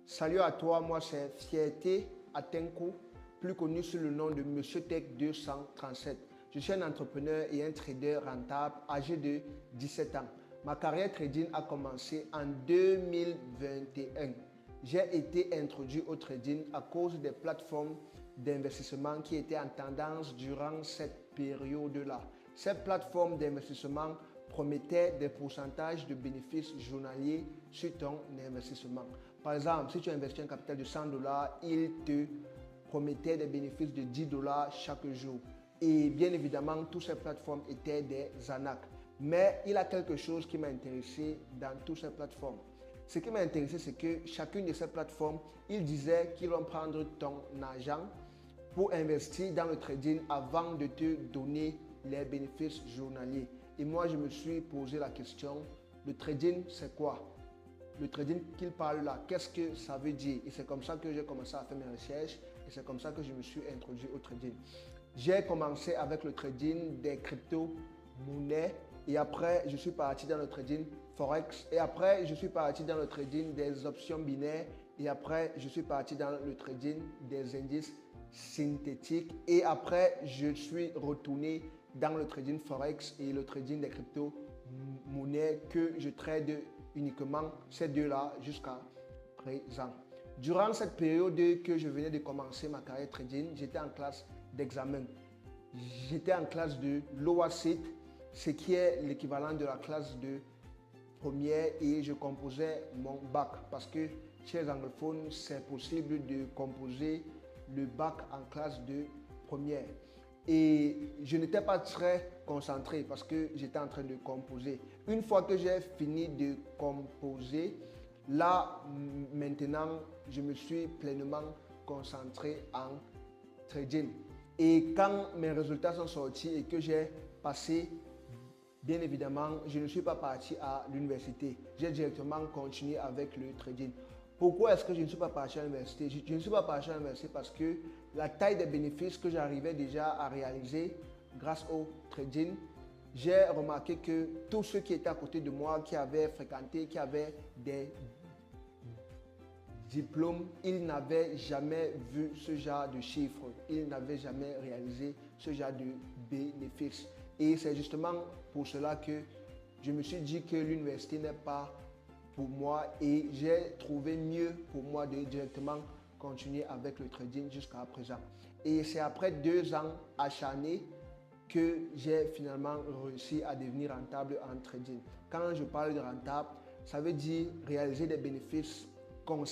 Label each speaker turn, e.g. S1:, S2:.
S1: Salut à toi, moi c'est Fierté Atenko, plus connu sous le nom de Monsieur Tech 237. Je suis un entrepreneur et un trader rentable âgé de 17 ans. Ma carrière trading a commencé en 2021. J'ai été introduit au trading à cause des plateformes d'investissement qui étaient en tendance durant cette période-là. Ces plateformes d'investissement promettaient des pourcentages de bénéfices journaliers sur ton investissement. Par exemple, si tu investis un capital de 100 dollars, ils te promettaient des bénéfices de 10 dollars chaque jour. Et bien évidemment, toutes ces plateformes étaient des arnaques. Mais il y a quelque chose qui m'a intéressé dans toutes ces plateformes. Ce qui m'a intéressé, c'est que chacune de ces plateformes, ils disaient qu'ils vont prendre ton argent pour investir dans le trading avant de te donner les bénéfices journaliers. Et moi, je me suis posé la question, le trading, c'est quoi? Le trading qu'il parle là, qu'est-ce que ça veut dire? Et c'est comme ça que j'ai commencé à faire mes recherches et c'est comme ça que je me suis introduit au trading. J'ai commencé avec le trading des crypto-monnaies et après, je suis parti dans le trading Forex et après, je suis parti dans le trading des options binaires et après, je suis parti dans le trading des indices synthétiques et après, je suis retourné dans le trading Forex et le trading des crypto-monnaies que je trade uniquement ces deux-là jusqu'à présent. Durant cette période que je venais de commencer ma carrière trading, j'étais en classe d'examen. J'étais en classe de lower seat, ce qui est l'équivalent de la classe de première et je composais mon bac parce que chez les anglophones, c'est possible de composer le bac en classe de première. Et je n'étais pas très concentré parce que j'étais en train de composer. Une fois que j'ai fini de composer, là, maintenant, je me suis pleinement concentré en trading. Et quand mes résultats sont sortis et que j'ai passé, bien évidemment, je ne suis pas parti à l'université. J'ai directement continué avec le trading. Pourquoi est-ce que je ne suis pas parti à l'université? Je ne suis pas parti à l'université parce que la taille des bénéfices que j'arrivais déjà à réaliser grâce au trading, j'ai remarqué que tous ceux qui étaient à côté de moi, qui avaient fréquenté, qui avaient des diplômes, ils n'avaient jamais vu ce genre de chiffres. Ils n'avaient jamais réalisé ce genre de bénéfices. Et c'est justement pour cela que je me suis dit que l'université n'est pas pour moi et j'ai trouvé mieux pour moi de directement continuer avec le trading jusqu'à présent. Et c'est après 2 ans acharnés que j'ai finalement réussi à devenir rentable en trading. Quand je parle de rentable, ça veut dire réaliser des bénéfices